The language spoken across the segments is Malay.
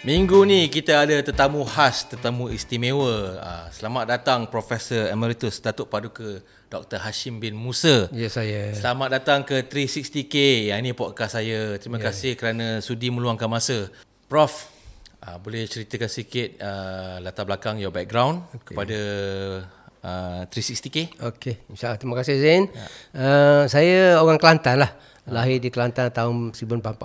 Minggu ni kita ada tetamu khas, tetamu istimewa. Selamat datang Profesor Emeritus Datuk Paduka Dr. Hashim bin Musa. Ya, saya. Selamat datang ke 360K. Ini podcast saya. Terima kasih kerana sudi meluangkan masa. Prof, boleh ceritakan sikit latar belakang, your background kepada 360K? Okey, insyaAllah. Terima kasih Zain. Saya orang Kelantan lah. Lahir di Kelantan tahun 1945.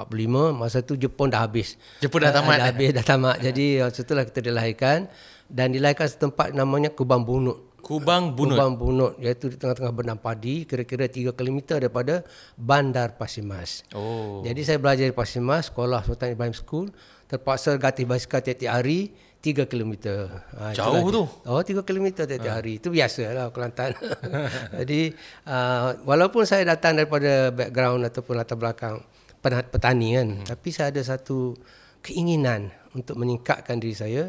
Masa tu Jepun dah habis. Jepun dah tamat? Dah tamat. Jadi setelah kita dilahirkan. Dan dilahirkan setempat namanya Kubang Bunut. Kubang Bunut? Kubang Bunut. Iaitu di tengah-tengah benam padi. Kira-kira 3 km daripada Bandar Pasir Mas. Oh. Jadi saya belajar di Pasir Mas. Sekolah Sultan Ibrahim School. Terpaksa gatih basikal tiap-tiap hari. 3 km. Jauh tu? Oh, 3 km tiap-tiap hari. Itu biasalah Kelantan. Jadi, walaupun saya datang daripada background ataupun latar belakang petani kan, tapi saya ada satu keinginan untuk meningkatkan diri saya.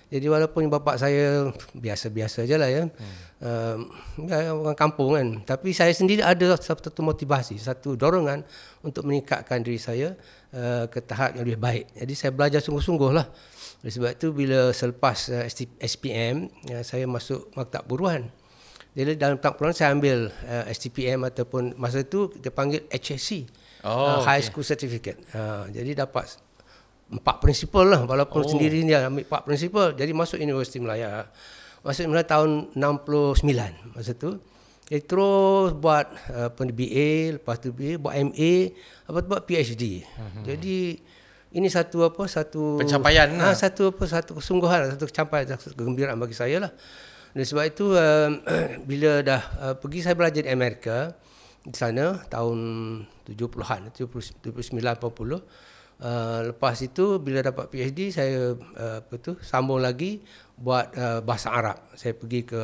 Jadi walaupun bapa saya biasa-biasa je lah ya, orang kampung kan, tapi saya sendiri ada satu motivasi, satu dorongan untuk meningkatkan diri saya ke tahap yang lebih baik. Jadi saya belajar sungguh-sungguh lah. Oleh sebab itu bila selepas SPM, saya masuk Maktab Buruan. Jadi dalam Maktab Buruan saya ambil STPM ataupun masa itu kita panggil HSC, High School Certificate. Jadi dapat 4 prinsipal lah, walaupun sendiri dia ambil 4 prinsipal. Jadi masuk Universiti Melaya. Masuk Melaya tahun 69 masa tu. Jadi terus buat BA, lepas tu BA, buat MA, lepas tu buat PhD. Jadi ini satu pencapaian lah. satu kesungguhan, satu pencapaian, satu kegembiraan bagi saya lah. Dan sebab itu bila dah pergi saya belajar di Amerika di sana tahun 70-an, 79 80. Lepas itu bila dapat PhD saya sambung lagi buat bahasa Arab. Saya pergi ke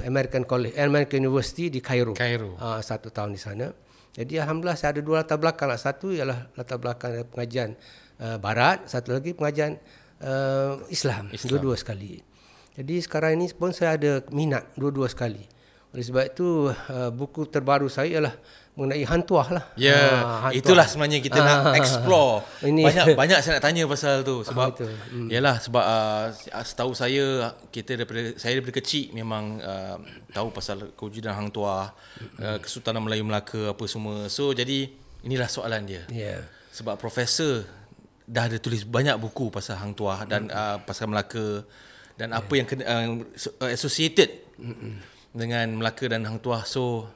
American College, American University di Cairo. 1 tahun di sana. Jadi alhamdulillah saya ada 2 latar belakang. Satu ialah latar belakang pengajian barat, satu lagi pengajian Islam. Dua-dua sekali. Jadi sekarang ini pun saya ada minat dua-dua sekali. Oleh sebab itu buku terbaru saya ialah mengenai hantuah lah. Ya, itulah sebenarnya kita nak explore. Banyak saya nak tanya pasal tu sebab yalah sebab setahu saya saya daripada kecil memang tahu pasal kewujudan hang tuah, Kesultanan Melayu Melaka apa semua. So jadi inilah soalan dia. Yeah. Sebab profesor dah ada tulis banyak buku pasal hang tuah dan pasal Melaka dan apa yang associated dengan Melaka dan hang tuah. So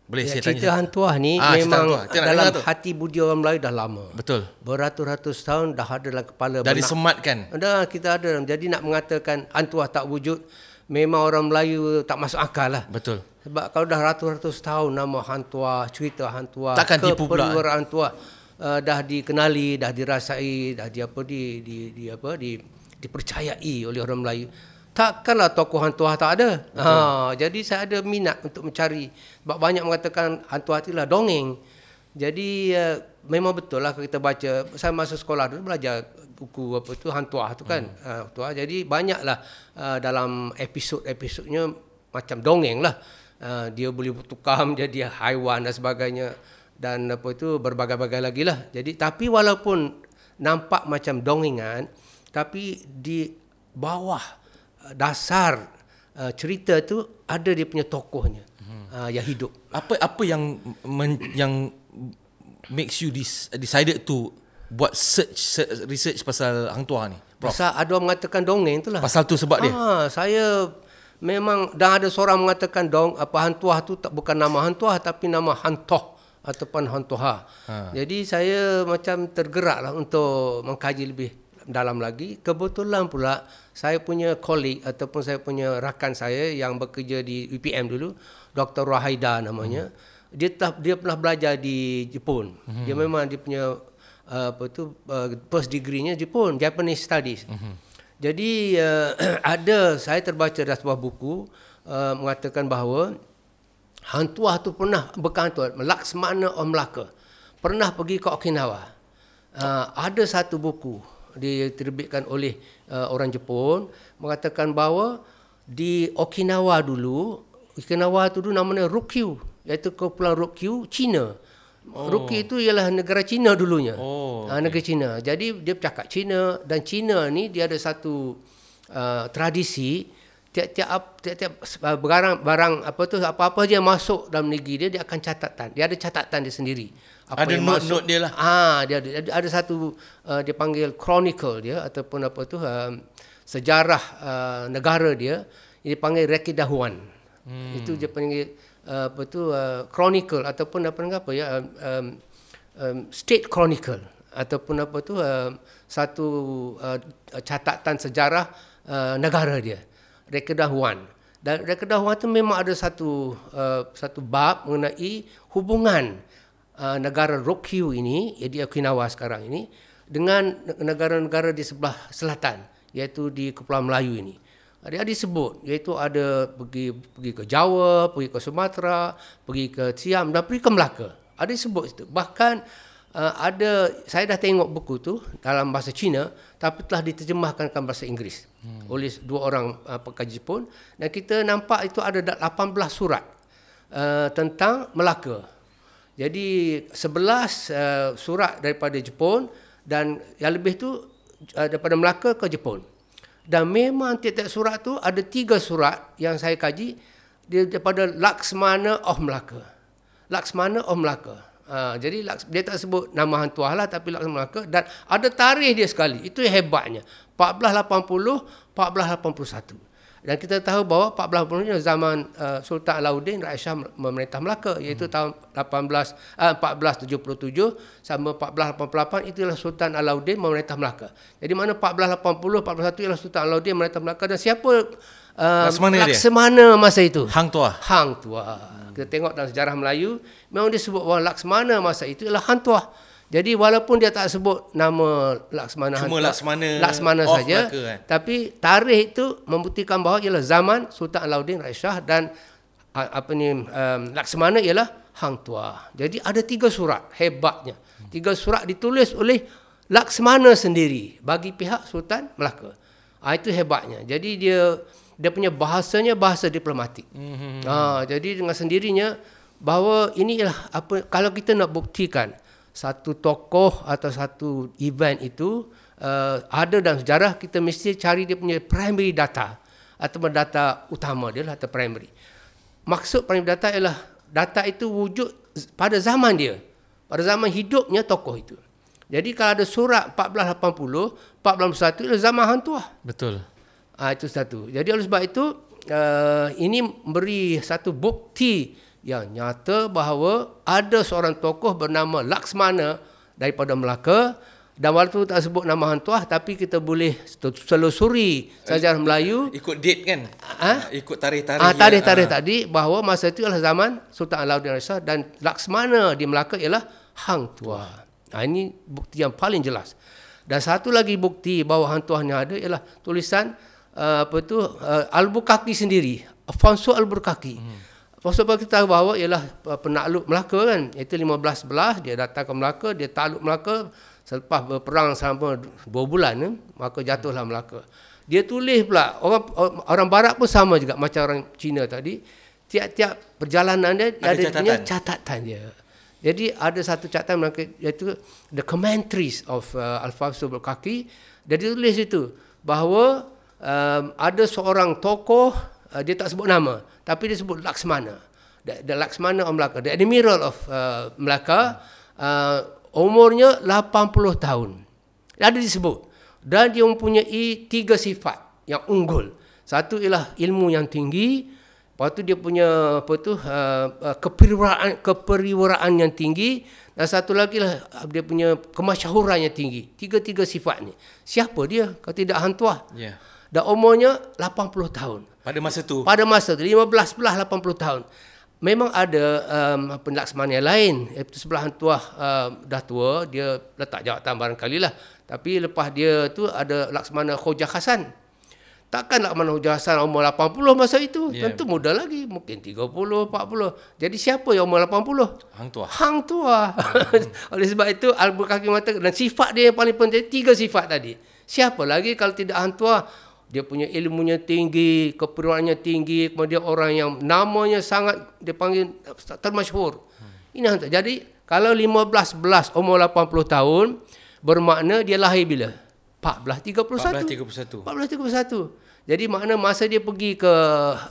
boleh saya tanya. Cerita hang tuah ni memang dalam hati budi orang Melayu dah lama. Betul. Beratus-ratus tahun dah ada dalam kepala. Dah disematkan. Dah kita ada. Jadi nak mengatakan hang tuah tak wujud, memang orang Melayu tak masuk akal lah. Betul. Sebab kalau dah ratus-ratus tahun nama hang tuah, cerita hang tuah, takkan tipu pula. Keperluan hang tuah dah dikenali, dah dirasai, dah dipercayai oleh orang Melayu. Takkanlah tokoh hang tuah tak ada. Jadi saya ada minat untuk mencari. Sebab banyak mengatakan hang tuah itulah dongeng. Jadi memang betul lah kita baca. Saya masa sekolah dulu belajar buku hang tuah tu kan. Jadi banyaklah dalam episod-episodnya macam dongeng lah. Dia boleh bertukar menjadi haiwan dan sebagainya. Dan berbagai-bagai lagi lah. Jadi tapi walaupun nampak macam dongengan, tapi di bawah dasar cerita tu ada dia punya tokohnya yang hidup. Apa yang makes you decided to buat research pasal hang tuah ni, Prof? Pasal ada orang mengatakan dongeng itulah. Pasal tu sebab dia. Saya memang dah ada seorang mengatakan hang tuah tu bukan nama hang tuah tapi nama hantoh ataupun hantoha. Jadi saya macam tergeraklah untuk mengkaji lebih dalam lagi. Kebetulan pula saya punya kolik ataupun saya punya rakan saya yang bekerja di UPM dulu, Dr. Rahaida namanya. Dia pernah belajar di Jepun. Dia memang dia punya first degree-nya Jepun, Japanese Studies. Jadi saya terbaca dalam sebuah buku mengatakan bahawa hang tuah tu pernah Laksmana Om Melaka pernah pergi ke Okinawa. Ada satu buku diterbitkan oleh orang Jepun mengatakan bahawa di Okinawa tu dulu namanya Ryukyu, iaitu Kepulauan Ryukyu, China. Rocky itu ialah negara Cina dulunya. Negara Okay. Cina. Jadi dia bercakap Cina, dan Cina ni dia ada satu tradisi, tiap-tiap barang apa-apa je yang masuk dalam negeri dia akan catatan. Dia ada catatan dia sendiri. Apa Ada yang note dia lah. dia ada satu dia panggil chronicle dia, ataupun sejarah negara dia. Dia panggil rekedahuan. Itu dia panggil chronicle, ataupun state chronicle, ataupun satu catatan sejarah negara dia, rekedahuan. Dan rekedahuan itu memang ada satu bab mengenai hubungan negara Ryukyu ini, di Okinawa sekarang ini, dengan negara-negara di sebelah selatan, iaitu di Kepulauan Melayu ini. Dia disebut, iaitu ada pergi ke Jawa, pergi ke Sumatera, pergi ke Siam, dan pergi ke Melaka. Ada disebut itu. Bahkan saya dah tengok buku tu dalam bahasa Cina, tapi telah diterjemahkan ke bahasa Inggeris oleh dua orang pekaji Jepun, dan kita nampak itu ada 18 surat tentang Melaka. Jadi 11 surat daripada Jepun, dan yang lebih tu daripada Melaka ke Jepun. Dan memang tiap-tiap surat tu ada 3 surat yang saya kaji dia daripada Laksmana of Melaka. Laksmana of Melaka. Jadi dia tak sebut nama Hang Tuah lah, tapi Laksmana Melaka, dan ada tarikh dia sekali. Itu yang hebatnya. 1480, 1481. Dan kita tahu bahawa 1480 ni zaman Sultan Alauddin Raja Shah memerintah Melaka, iaitu tahun 1477 sama 1488, itulah Sultan Alauddin memerintah Melaka. Jadi mana 1480, 1481 ialah Sultan Alauddin memerintah Melaka, dan siapa Laksamana masa itu? Hang Tuah. Hang Tuah. Kita tengok dalam sejarah Melayu, memang disebut bahawa Laksamana masa itu ialah Hang Tuah. Jadi walaupun dia tak sebut nama Laksmana, cuma Laksmana saja, tapi tarikh itu membuktikan bahawa ialah zaman Sultan Alauddin Raja Shah, dan Laksmana ialah Hang Tuah. Jadi ada 3 surat, hebatnya. 3 surat ditulis oleh Laksmana sendiri bagi pihak Sultan Melaka. Itu hebatnya. Jadi dia punya bahasanya bahasa diplomatik. Jadi dengan sendirinya bahawa ini ialah kalau kita nak buktikan satu tokoh atau satu event itu ada dalam sejarah, kita mesti cari dia punya primary data, atau data utama dia lah, atau primary. Maksud primary data ialah data itu wujud pada zaman dia, pada zaman hidupnya tokoh itu. Jadi kalau ada surat 1480, 1481 ialah zaman Hang Tuah. Betul. Itu satu. Jadi oleh sebab itu ini memberi satu bukti yang nyata bahawa ada seorang tokoh bernama Laksmana daripada Melaka, dan walaupun tak sebut nama Hang Tuah, tapi kita boleh telusuri sejarah Melayu, ikut date kan, ikut tarikh-tarikh tarikh-tarikh tadi, bahawa masa itu adalah zaman Sultan Alauddin Raja Shah, dan Laksmana di Melaka ialah Hang Tuah. Ini bukti yang paling jelas. Dan satu lagi bukti bahawa Hang Tuah ni ada ialah tulisan Albuquerque sendiri, Afonso Albuquerque. Sebab kita tahu bahawa ialah penakluk Melaka kan, iaitu 1511 dia datang ke Melaka, dia takluk Melaka selepas berperang selama 2 bulan, maka jatuhlah Melaka. Dia tulis pula, orang barat pun sama juga macam orang Cina tadi, tiap-tiap perjalanan dia ada catatan dia. Jadi ada satu catatan iaitu the commentaries of Alfonso Albuquerque. Dia tulis itu bahawa ada seorang tokoh, dia tak sebut nama, tapi dia sebut Laksmana. The Laksmana of Melaka, the Admiral of Melaka, umurnya 80 tahun. Ada disebut. Dan dia mempunyai 3 sifat yang unggul. Satu ialah ilmu yang tinggi, lepas tu dia punya keperiwiraan yang tinggi, dan satu lagi lah dia punya kemasyhuran yang tinggi. 3 sifat ni. Siapa dia kalau tidak Hang Tuah? Yeah. Dan umurnya 80 tahun. Pada masa tu 15 belah 80 tahun. Memang ada Laksmana yang lain, iaitu sebelah Hang Tuah dah tua, dia letak jawatan barangkali lah. Tapi lepas dia tu ada Laksmana Khoja Hasan. Takkan Laksmana Khoja Hasan umur 80 masa itu, tentu muda lagi, mungkin 30, 40. Jadi siapa yang umur 80? Hang Tuah. Hang Tuah. Oleh sebab itu Albuquerque mengatakan, dan sifat dia yang paling penting 3 sifat tadi. Siapa lagi kalau tidak Hang Tuah? Dia punya ilmunya tinggi, keperiwaannya tinggi, kemudian orang yang namanya sangat dipanggil termasyhur. Ini Hang Tuah. Jadi Kalau 15 umur 80 tahun, bermakna dia lahir bila? 1431. Jadi makna masa dia pergi ke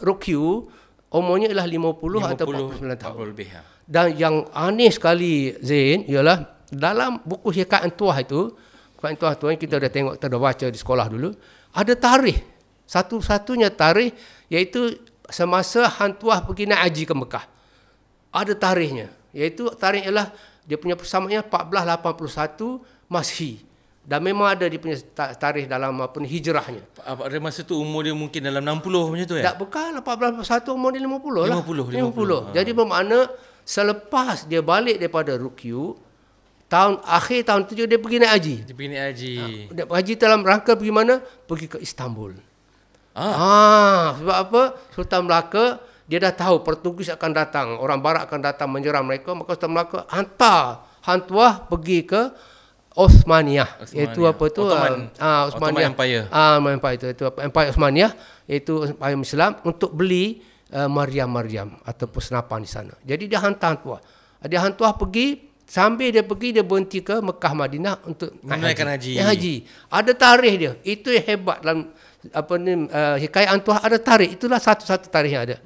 Rokyu, umurnya ialah 50 atau 49 tahun. Lebih, ya. Dan yang aneh sekali, Zain, ialah dalam buku Hikayat Tuah itu, Hikayat Tuah tu kita dah tengok, kita dah baca di sekolah dulu, ada tarikh. Satu-satunya tarikh iaitu semasa Hang Tuah pergi naik haji ke Mekah. Ada tarikhnya. Iaitu tarikh ialah dia punya persamaannya 1481 Masih. Dan memang ada dia punya tarikh dalam hijrahnya. Pada masa tu umur dia mungkin dalam 60 macam tu, ya? Tak, bukan 1481, umur dia 50 lah. 50. Jadi bermakna selepas dia balik daripada Rukyu, akhir tahun 7 dia pergi naik haji. Dia pergi naik haji. Dia haji dalam rangka pergi mana? Pergi ke Istanbul. Sebab apa? Sultan Melaka dia dah tahu Portugis akan datang, orang Barat akan datang menyerang mereka, maka Sultan Melaka hantar Hang Tuah pergi ke Osmaniyah, iaitu apa tu? Ottoman Empire. Empire itu Empire Osmaniyah, iaitu Empire Islam, untuk beli Maryam ataupun senapan di sana. Jadi dia hantar Hang Tuah. Dia Hang Tuah pergi, sambil dia pergi dia berhenti ke Mekah Madinah untuk menunaikan haji. Ada tarikh dia. Itu yang hebat dalam Hikayat Hang Tuah, ada tarikh. Itulah satu-satu tarikh yang ada.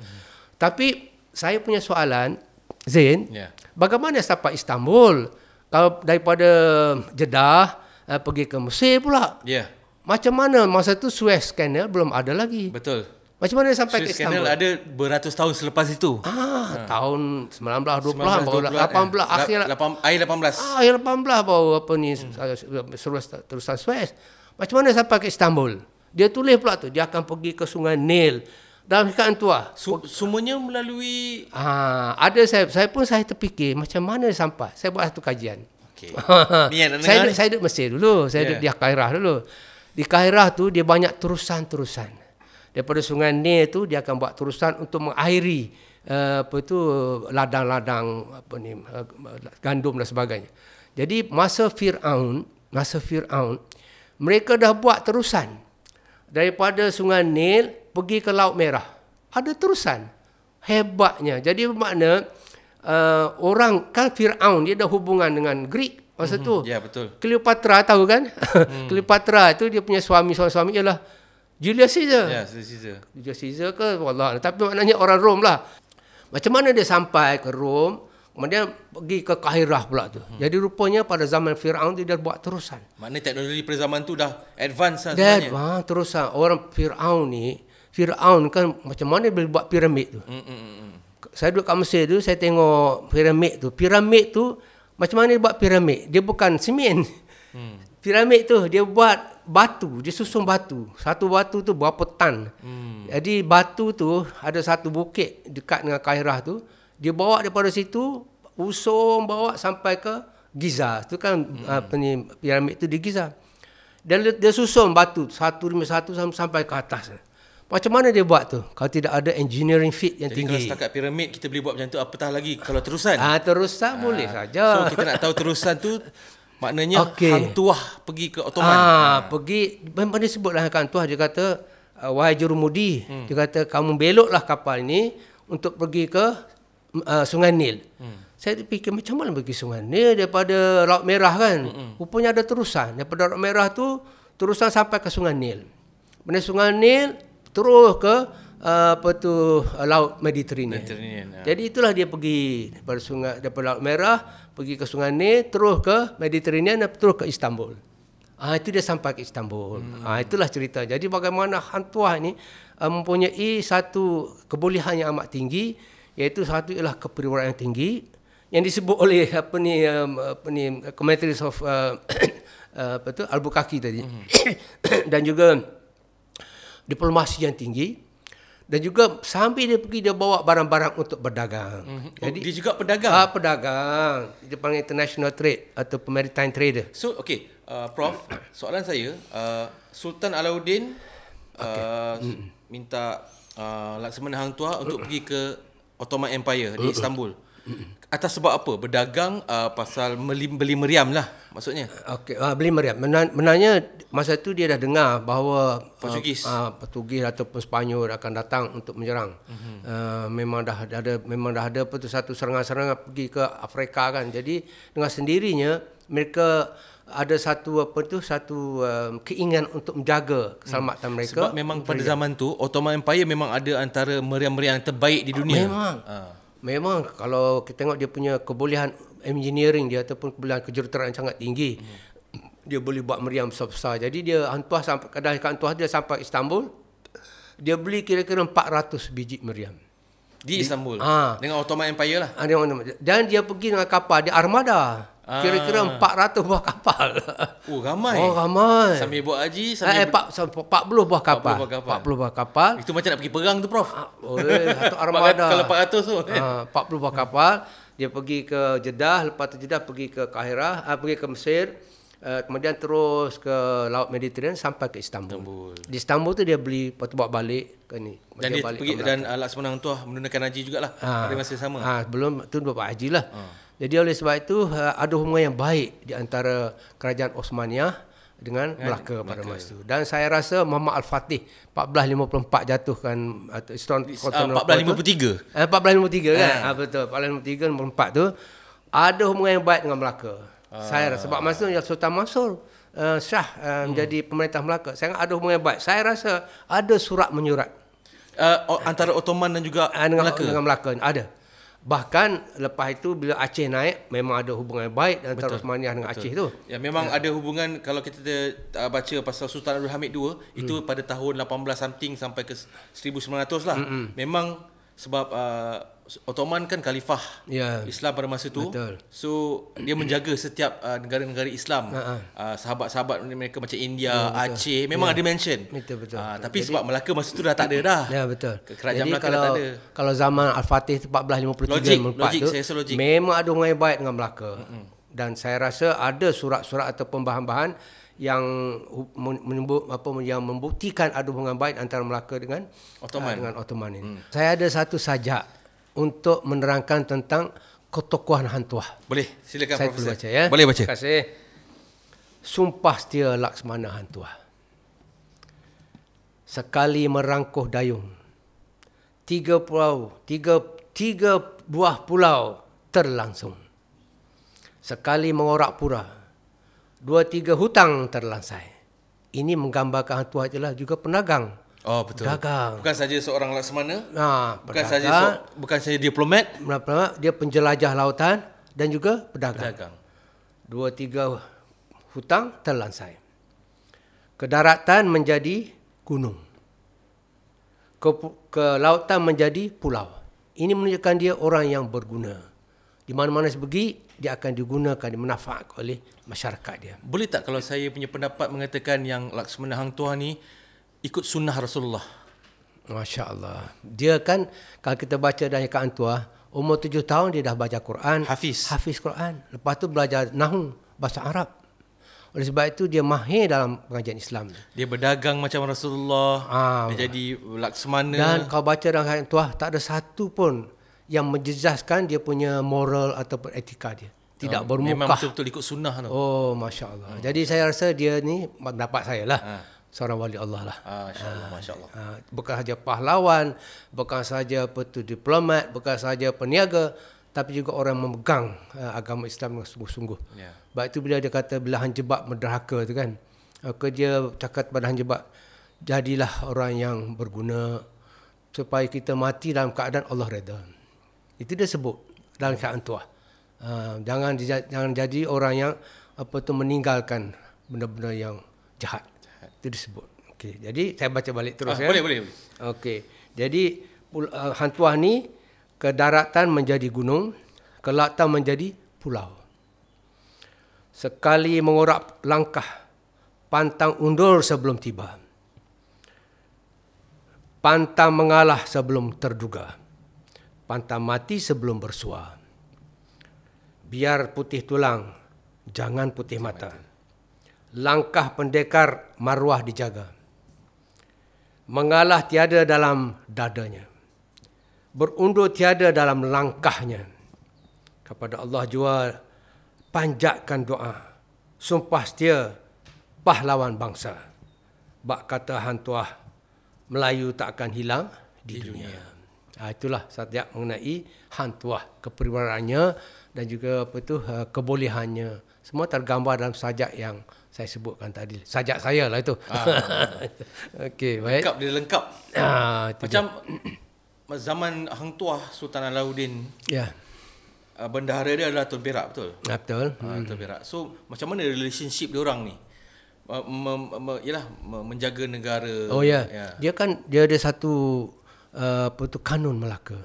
Tapi saya punya soalan, Zain, bagaimana sampai Istanbul? Kalau daripada Jeddah pergi ke Mesir pula. Macam mana masa tu Suez Canal belum ada lagi. Betul. Macam mana sampai ke Istanbul? Suez Canal ada beratus tahun selepas itu. Tahun 1920-an, baru 18 akhir 18. Akhir 18 baru terusan Suez. Macam mana sampai ke Istanbul? Dia tulis pula tu, dia akan pergi ke Sungai Nil. Dalam Hikayat Tuah. Semuanya melalui... Ada saya terfikir macam mana sampai. Saya buat satu kajian. Okay. Saya duduk Mesir dulu. Saya duduk di Kairah dulu. Di Kairah tu dia banyak terusan-terusan. Daripada Sungai Nil tu dia akan buat terusan untuk mengairi ladang-ladang gandum dan sebagainya. Jadi masa Fir'aun mereka dah buat terusan daripada Sungai Nil pergi ke Laut Merah. Ada terusan. Hebatnya. Jadi bermakna orang kan Fir'aun dia ada hubungan dengan Greek masa tu. Ya, betul. Cleopatra tahu kan? Cleopatra tu dia punya suami ialah Julius Caesar. Ya, Caesar. Julius Caesar ke wallah, tapi maknanya orang Rom lah. Macam mana dia sampai ke Rom? Kemudian pergi ke Kairah pula tu. Jadi rupanya pada zaman Fir'aun dia dah buat terusan. Maknanya teknologi pada zaman tu dah advance lah sebenarnya. Terusan. Orang Fir'aun kan macam mana boleh buat piramid tu. Saya duduk kat Mesir tu, saya tengok piramid tu. Piramid tu macam mana dia buat piramid? Dia bukan semen. Piramid tu dia buat batu, dia susun batu. Satu batu tu berapa tan. Jadi batu tu ada satu bukit dekat dengan Kairah tu. Dia bawa daripada situ, bawa sampai ke Giza. Itu kan piramid tu di Giza. Dan dia susun batu satu demi satu sampai ke atas. Macam mana dia buat tu? Kalau tidak ada engineering feat yang tinggi. Jadi kalau setakat piramid kita boleh buat macam tu, apatah lagi kalau terusan. Terusan boleh saja. So kita nak tahu terusan tu maknanya Hang Tuah pergi ke Ottoman. Pergi, memang dia sebutlah Hang Tuah, dia kata, wahai Jurumudi, dia kata kamu beloklah kapal ini untuk pergi ke Sungai Nil. Saya fikir macam mana pergi Sungai Nil daripada Laut Merah kan. Rupanya ada terusan. Daripada Laut Merah tu terusan sampai ke Sungai Nil. Dari Sungai Nil terus ke Laut Mediterranean. Jadi itulah dia pergi daripada Laut Merah pergi ke Sungai Nil, terus ke Mediterranean dan terus ke Istanbul. Itu dia sampai ke Istanbul. Itulah cerita. Jadi bagaimana Hang Tuah ini mempunyai satu kebolehan yang amat tinggi, iaitu satu ialah kepribadian yang tinggi yang disebut oleh commentaries of Al-Bukhari tadi. Dan juga diplomasi yang tinggi, dan juga sambil dia pergi dia bawa barang-barang untuk berdagang. Jadi dia juga pedagang. Pedagang. Dia panggil international trade atau maritime trader. So Prof, soalan saya, Sultan Alauddin minta Laksamana Hang Tuah untuk pergi ke Ottoman Empire di Istanbul. Atas sebab apa? Berdagang pasal beli meriam lah maksudnya. Okey, beli meriam. Benarnya masa itu dia dah dengar bahawa Portugis ataupun Sepanyol akan datang untuk menyerang. Memang dah ada satu serangan-serangan pergi ke Afrika kan. Jadi dengan sendirinya mereka ada satu keinginan untuk menjaga keselamatan mereka. Sebab memang pada zaman tu Ottoman Empire memang ada antara meriam-meriam yang terbaik di dunia. Memang kalau kita tengok dia punya kebolehan engineering dia ataupun kebolehan kejuruteraan sangat tinggi. Dia boleh buat meriam besar-besar. Jadi dia hantuah sampai dia sampai Istanbul. Dia beli kira-kira 400 biji meriam di Istanbul. Dengan Ottoman Empire lah. Dan dia pergi dengan kapal, dia armada. Kira-kira 400 buah kapal. Ramai. Ramai. Sambil buat haji, 40 buah kapal. 40 buah kapal. Itu macam nak pergi perang tu, Prof. Satu armada. Kalau 400 tu. 40 buah kapal. Dia pergi ke Jeddah, lepas tu Jeddah pergi ke Kahirah, pergi ke Mesir. Kemudian terus ke Laut Mediterranean sampai ke Istanbul. Di Istanbul tu dia beli, lepas tu bawa balik ke ni. Dan dia pergi dan Laksamana Hang Tuah menunaikan haji jugalah pada masa yang sama. Belum tu buat haji lah. Jadi oleh sebab itu ada hubungan yang baik di antara kerajaan Osmaniyah dengan Melaka pada masa itu. Dan saya rasa Muhammad Al-Fatih 1454 jatuhkan atau 1453. 1453 kan? Betul. 1453 nombor 4 tu ada hubungan yang baik dengan Melaka. Saya rasa sebab masa itu Sultan Mansur Shah menjadi pemerintah Melaka. Saya ada hubungan yang baik. Saya rasa ada surat menyurat antara Ottoman dan juga dengan Melaka ada. Bahkan lepas itu bila Aceh naik memang ada hubungan baik antara Osmaniyah dengan Aceh tu. Ya memang ada hubungan. Kalau kita baca pasal Sultan Abdul Hamid II itu pada tahun 18 something sampai ke 1900 lah. Memang sebab Ottoman kan khalifah Islam pada masa tu. So dia menjaga setiap negara-negara Islam. Sahabat-sahabat mereka macam India, Aceh memang ada mention. Betul. Tapi sebab Melaka masa tu dah tak ada dah. Ya betul. Kerajaan jadi Melaka dah tak ada. Kalau zaman Al-Fatih 1453 logik tu saya rasa logik. memang ada hubungan baik dengan Melaka. Dan saya rasa ada surat-surat atau bahan-bahan yang yang membuktikan ada hubungan baik antara Melaka dengan Ottoman ini. Saya ada satu sajak untuk menerangkan tentang ketokohan Hang Tuah. Boleh, silakan saya Profesor. Baca, ya. Boleh baca. Terima kasih. Sumpah setia Laksamana Hang Tuah. Sekali merangkuh dayung, tiga buah pulau terlangsung. Sekali mengorak pura, 2-3 hutang terlansai. Ini menggambarkan Hang Tuah adalah juga pedagang. Betul. Dagang. Bukan saja seorang laksamana, bukan saja diplomat, dia penjelajah lautan dan juga pedagang. 2-3 hutang terlansai. Kedaratan menjadi gunung. Ke lautan menjadi pulau. Ini menunjukkan dia orang yang berguna. Di mana-mana pergi, dia akan digunakan, dimanfaatkan oleh masyarakat dia. Boleh tak kalau saya punya pendapat mengatakan yang Laksamana Hang Tuah ni ikut sunnah Rasulullah? Masya Allah. Dia kan kalau kita baca dari Hang Tuah, umur 7 tahun dia dah baca Quran. Hafiz Quran. Lepas tu belajar Nahu, bahasa Arab. Oleh sebab itu dia mahir dalam pengajian Islam. Dia berdagang macam Rasulullah. Dia jadi Laksamana. Dan kalau baca dalam Hang Tuah, tak ada satu pun yang menjejaskan dia punya moral ataupun etika dia. Tidak bermukah. Memang betul-betul ikut sunnah tu. Masya Allah. Jadi saya rasa dia ni, pendapat saya lah, seorang wali Allah lah. Masya Allah. Bukan saja pahlawan, bukan saja diplomat, bukan saja peniaga, tapi juga orang memegang agama Islam dengan sungguh-sungguh. Sebab itu bila dia kata bila hang jebak menderhaka tu kan, maka dia cakap kepada hang jebak, jadilah orang yang berguna supaya kita mati dalam keadaan Allah redha. Itu dia sebut dalam Hang Tuah. Jangan jadi orang yang meninggalkan benda-benda yang jahat. Itu disebut. Okey, jadi saya baca balik terus ya. Boleh. Okey. Jadi Hang Tuah ni ke daratan menjadi gunung, ke lautan menjadi pulau. Sekali mengorak langkah, pantang undur sebelum tiba. Pantang mengalah sebelum terduga. Pantang mati sebelum bersua. Biar putih tulang, jangan putih mata. Langkah pendekar maruah dijaga. Mengalah tiada dalam dadanya. Berundur tiada dalam langkahnya. kepada Allah jua panjatkan doa. Sumpah setia pahlawan bangsa. Bak kata hang tuah Melayu tak akan hilang di dunia. Itulah sajak mengenai hang tuah, kepribadiannya dan juga kebolehannya. Semua tergambar dalam sajak yang saya sebutkan tadi. Sajak saya lah itu. Okey, baik. Lengkap, dia lengkap. Macam zaman Hang Tuah Sultan Alauddin. Ya. Bendahara dia adalah Tun Perak, betul? Betul. Tun Perak. So, macam mana relationship dia orang ni? Menjaga negara. Oh ya. Dia ada satu kanun Melaka.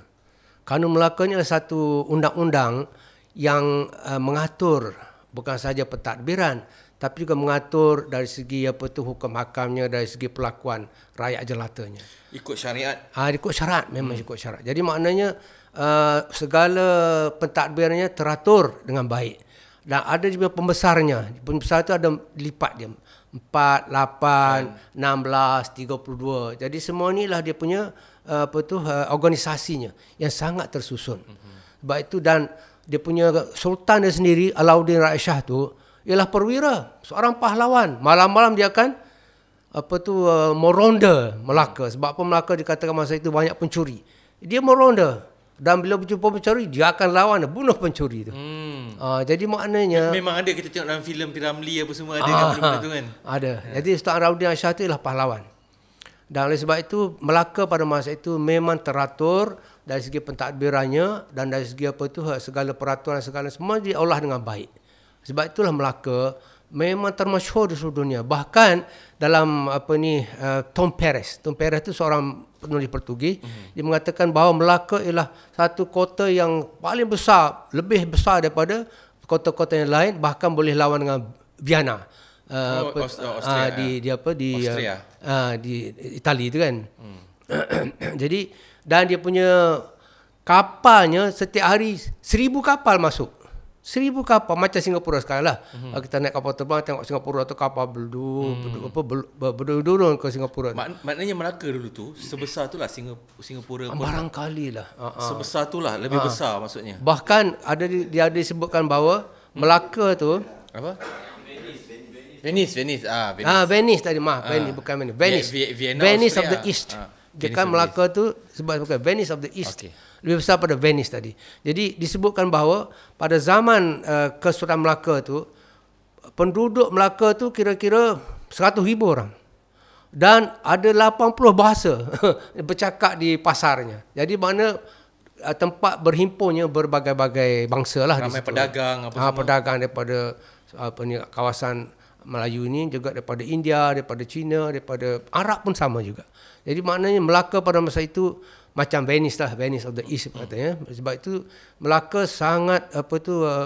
Kanun Melaka ni adalah satu undang-undang yang mengatur bukan saja pentadbiran tapi juga mengatur dari segi hukum hakamnya, dari segi perlakuan rakyat jelatanya. Ikut syariat. Ikut syarat, memang ikut syarat. Jadi maknanya segala pentadbirannya teratur dengan baik. Dan ada juga pembesarnya. Pembesar itu ada lipat dia. 4, 8, 16, 32. Jadi semua inilah dia punya organisasinya yang sangat tersusun. Sebab itu dan dia punya sultan dia sendiri Alauddin Rakyat Shah tu ialah perwira, seorang pahlawan. Malam-malam dia akan meronda Melaka. Sebab apa Melaka dikatakan masa itu banyak pencuri. Dia meronda dan bila berjumpa pencuri dia akan lawan, bunuh pencuri tu. Jadi maknanya memang ada kita tengok dalam filem Piramli apa semua ada kan benda tu kan. Ada. Jadi Sultan Alauddin Rakyat Shah tu ialah pahlawan. Dan oleh sebab itu Melaka pada masa itu memang teratur dari segi pentadbirannya dan dari segi segala peraturan segala semua diolah dengan baik. Sebab itulah Melaka memang termasyhur di seluruh dunia. Bahkan dalam Tom Perez itu seorang penulis Portugis, dia mengatakan bahawa Melaka ialah satu kota yang paling besar, lebih besar daripada kota-kota yang lain, bahkan boleh lawan dengan Vienna. Di Itali itu kan. Jadi dan dia punya kapalnya setiap hari 1,000 kapal masuk. 1,000 kapal macam Singapura sekarang lah. Kita naik kapal terbang tengok Singapura tu kapal berdurun ke Singapura. Maknanya Melaka dulu tu sebesar itulah Singapura. Barangkali lah. Sebesar itulah, lebih besar maksudnya. Bahkan dia disebutkan bahawa Melaka tu apa? Venice. Venice tadi Venice bukan Venice. Venice of the East. Kan Melaka tu sebab Venice of the East. Okay. Lebih besar pada Venice tadi. Jadi disebutkan bahawa pada zaman Kesultanan Melaka tu penduduk Melaka tu kira-kira 100,000 orang. Dan ada 80 bahasa bercakap di pasarnya. Jadi mana tempat berhimpunnya berbagai-bagai bangsa lah. Ramai pedagang apa semua. Pedagang daripada kawasan Melayu ini juga daripada India, daripada China, daripada Arab pun sama juga. Jadi maknanya Melaka pada masa itu macam Venice lah, Venice of the East katanya. Sebab itu Melaka sangat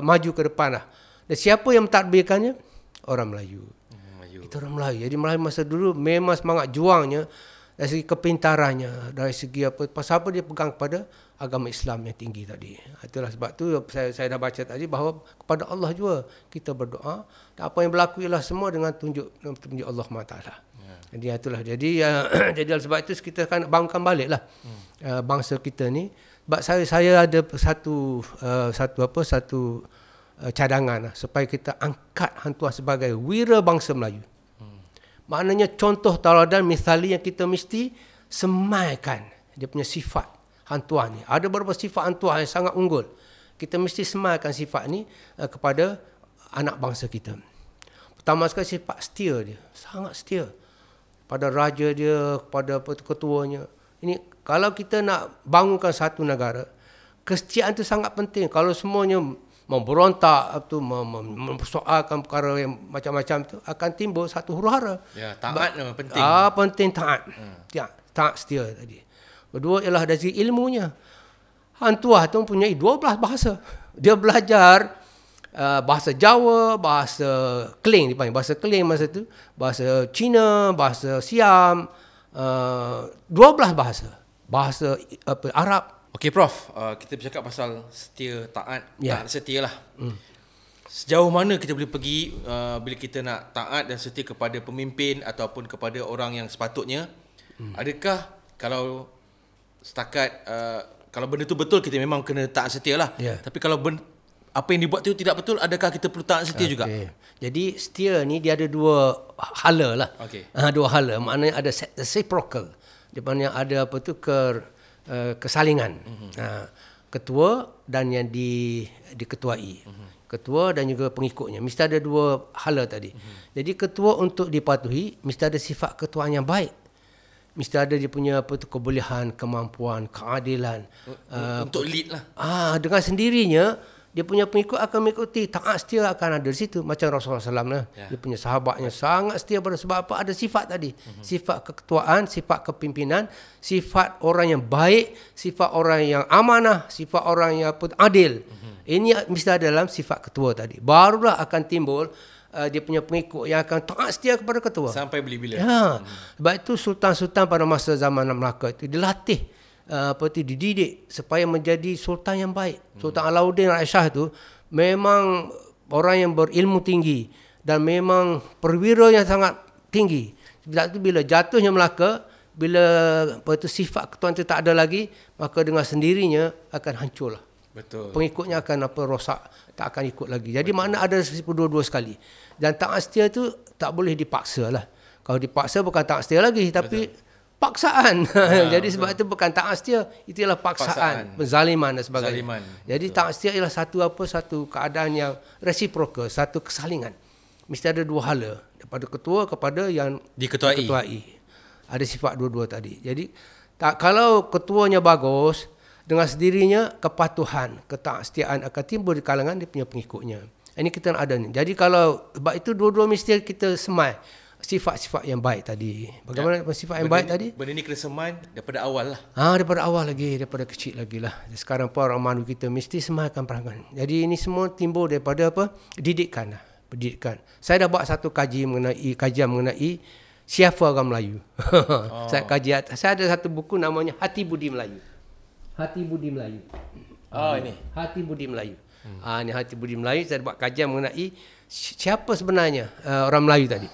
maju ke depan lah. Dan siapa yang mentadbirkannya? Orang Melayu. Itu orang Melayu. Jadi Melayu masa dulu memang semangat juangnya dari segi kepintarannya, dari segi pasal apa dia pegang kepada agama Islam yang tinggi tadi. Itulah sebab tu saya dah baca tadi bahawa kepada Allah juga kita berdoa dan apa yang berlaku ialah semua dengan tunjuk Allah SWT. Jadi itulah. Jadi sebab itu kita akan bangunkan baliklah bangsa kita ni. Sebab saya ada satu cadangan supaya kita angkat Hang Tuah sebagai wira bangsa Melayu. Maknanya contoh tauladan misali yang kita mesti semaikan dia punya sifat Hang Tuah ni. Ada beberapa sifat Hang Tuah yang sangat unggul. Kita mesti semaikan sifat ni kepada anak bangsa kita. Pertama sekali sifat setia dia. Sangat setia. Pada raja dia, kepada ketuanya. Ini kalau kita nak bangunkan satu negara, kesetiaan itu sangat penting. Kalau semuanya memberontak, mempersoalkan perkara yang macam-macam tu akan timbul satu huru-hara. Ya, taat penting. Penting taat. Taat setia tadi. Kedua ialah dari segi ilmunya. Hang Tuah tu mempunyai 12 bahasa. Dia belajar bahasa Jawa, bahasa Keling dipanggil, bahasa Keling masa tu, bahasa Cina, bahasa Siam, 12 bahasa. Bahasa Arab. Okey Prof, kita bercakap pasal setia, taat setia lah. Sejauh mana kita boleh pergi bila kita nak taat dan setia kepada pemimpin ataupun kepada orang yang sepatutnya? Adakah kalau setakat kalau benda tu betul kita memang kena taat setia lah. Tapi kalau apa yang dibuat itu tidak betul, adakah kita perlu taat setia juga? Jadi setia ni dia ada dua hala lah. Dua hala, maknanya ada reciprocal. Di mana ada apa tu kesalingan. Ketua dan yang diketuai. Ketua dan juga pengikutnya. Mesti ada dua hala tadi. Jadi ketua untuk dipatuhi mesti ada sifat ketuaan yang baik. Mesti ada dia punya apa tu kebolehan, kemampuan, keadilan. Untuk lead lah. Dengan sendirinya dia punya pengikut akan mengikuti, taat setia akan ada di situ. Macam Rasulullah SAW lah. Dia punya sahabatnya sangat setia pada sebab apa? Ada sifat tadi. Sifat keketuaan, sifat kepimpinan, sifat orang yang baik, sifat orang yang amanah, sifat orang yang adil. Ini mesti ada dalam sifat ketua tadi. Barulah akan timbul dia punya pengikut yang akan taat setia kepada ketua. Sampai bila-bila. Sebab itu sultan-sultan pada masa zaman Melaka itu dilatih, dididik supaya menjadi sultan yang baik. Sultan Alauddin Aisyah itu memang orang yang berilmu tinggi dan memang perwira yang sangat tinggi. Sebab itu bila jatuhnya Melaka, bila sifat ketuaan itu tak ada lagi, maka dengan sendirinya akan hancurlah. Betul. Pengikutnya akan rosak, tak akan ikut lagi. Jadi makna ada dua-dua sekali. Dan taat setia itu tak boleh dipaksa lah. Kalau dipaksa bukan taat setia lagi, tapi paksaan. Jadi sebab itu bukan taat setia, itu ialah paksaan, penzaliman dan sebagainya. Jadi taat setia ialah satu keadaan yang reciprocal, satu kesalingan. Mesti ada dua hala, daripada ketua kepada yang diketuai. Ada sifat dua-dua tadi. Jadi kalau ketuanya bagus, dengan sendirinya kepatuhan, ketaat-setiaan akan timbul di kalangan dia punya pengikutnya. Ini kita nak ada ni. Jadi kalau sebab itu dua-dua mesti kita semai sifat-sifat yang baik tadi. Bagaimana sifat yang baik tadi? Benda ni kena semai daripada awal lah. Daripada awal lagi, daripada kecil lagi lah. Sekarang pun orang mandu kita mesti semaikan perangan. Jadi ini semua timbul daripada apa? Didikan lah. Pendidikan. Saya dah buat satu kajian mengenai siapa orang Melayu. Saya ada satu buku namanya Hati Budi Melayu. Hati Budi Melayu. Ini. Hati Budi Melayu. Ini Hati Budi Melayu. Saya buat kajian mengenai siapa sebenarnya orang Melayu tadi.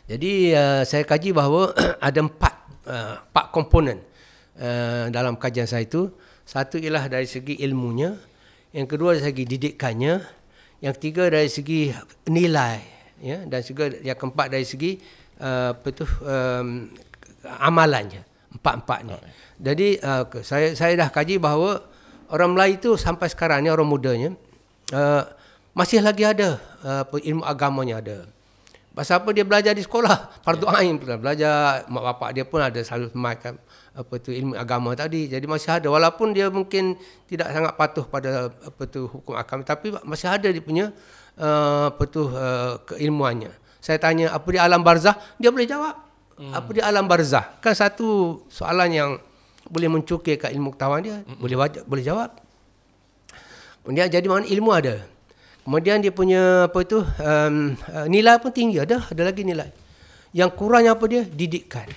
Jadi saya kaji bahawa ada empat komponen dalam kajian saya itu. Satu ialah dari segi ilmunya, yang kedua dari segi didikannya, yang ketiga dari segi nilai, ya, dan juga yang keempat dari segi amalannya. Empat-empatnya. Jadi saya dah kaji bahawa orang Melayu itu sampai sekarang ni, orang mudanya masih lagi ada ilmu agamanya ada. Pasal apa? Dia belajar di sekolah fardu ain, belajar, mak bapak dia pun ada selalu semakan ilmu agama tadi. Jadi masih ada, walaupun dia mungkin tidak sangat patuh pada hukum agama, tapi masih ada dia punya keilmuannya. Saya tanya apa di alam barzah, dia boleh jawab. Apa di alam barzah? Kan satu soalan yang boleh mencukirkan ilmu pengetahuan dia, boleh jawab. Kemudian jadi mana ilmu ada. Kemudian dia punya nilai pun tinggi, ada lagi nilai. Yang kurangnya apa dia? Didikan.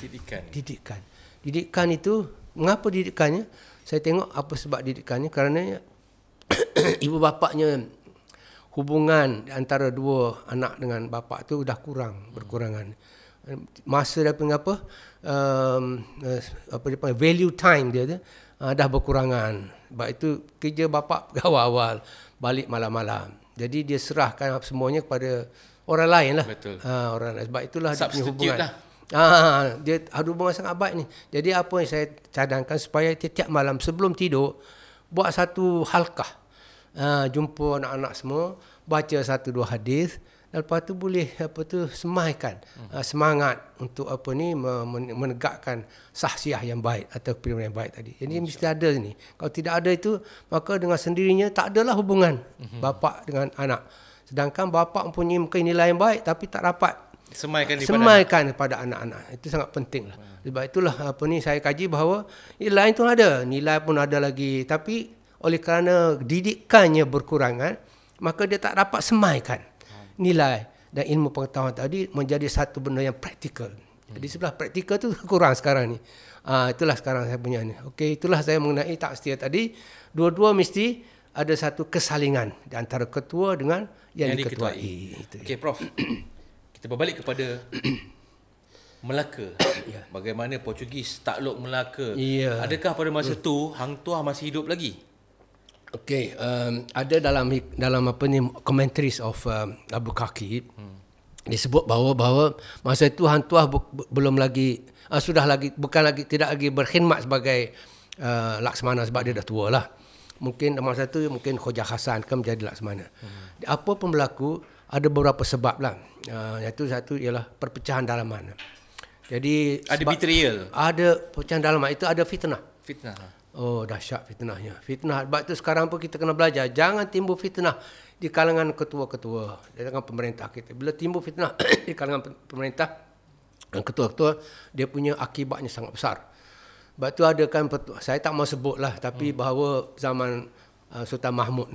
Didikan itu, mengapa didikannya? Saya tengok apa sebab didikannya, kerana ibu bapaknya, hubungan antara dua anak dengan bapa tu dah berkurangan. Masa dia punya dia panggil value time dia tu dah berkurangan. Sebab itu kerja bapa awal-awal, balik malam-malam. Jadi dia serahkan semuanya kepada orang lain lah. Betul. Orang lain. Sebab itulah dia punya hubungan. Lah. Dia ada hubungan sangat baik ni. Jadi apa yang saya cadangkan supaya tiap malam sebelum tidur buat satu halqah. Jumpa anak-anak semua, baca 1-2 hadis. Lepas tu boleh semaikan semangat untuk menegakkan sahsiah yang baik atau pilihan yang baik tadi. Jadi mesti ada ni. Kalau tidak ada itu, maka dengan sendirinya tak adalah hubungan bapa dengan anak. Sedangkan bapa mempunyai nilai yang baik tapi tak dapat semaikan kepada anak-anak. Itu sangat penting lah. Sebab itulah saya kaji bahawa nilai itu ada, nilai pun ada lagi, tapi oleh kerana didikannya berkurangan, maka dia tak dapat semaikan nilai dan ilmu pengetahuan tadi menjadi satu benda yang praktikal. Jadi sebelah praktikal tu kurang sekarang ni. Itulah sekarang saya punya ni. Okey, itulah saya mengenai taat setia tadi. Dua-dua mesti ada satu kesalingan di antara ketua dengan yang diketuai. Okey, Prof. Kita berbalik kepada Melaka. Bagaimana Portugis takluk Melaka? Adakah pada masa tu Hang Tuah masih hidup lagi? Okey, ada dalam apa ni commentaries of Al-Bukhari, disebut bahawa masa itu Hang Tuah belum lagi tidak lagi berkhidmat sebagai Laksmana sebab dia dah tua lah. Mungkin masa itu mungkin Khoja Hasan kan menjadi Laksmana. Apa pun berlaku, ada beberapa sebab lah. Iaitu satu ialah perpecahan dalaman. Jadi ada betrayal. Ada perpecahan dalaman, itu ada fitnah. Fitnah. Oh, dahsyat fitnahnya. Fitnah. Sebab itu sekarang pun kita kena belajar. Jangan timbul fitnah di kalangan ketua-ketua, di kalangan pemerintah kita. Bila timbul fitnah di kalangan pemerintah dan ketua-ketua, dia punya akibatnya sangat besar. Sebab itu ada kan, saya tak mau sebut lah, tapi bahawa zaman Sultan Mahmud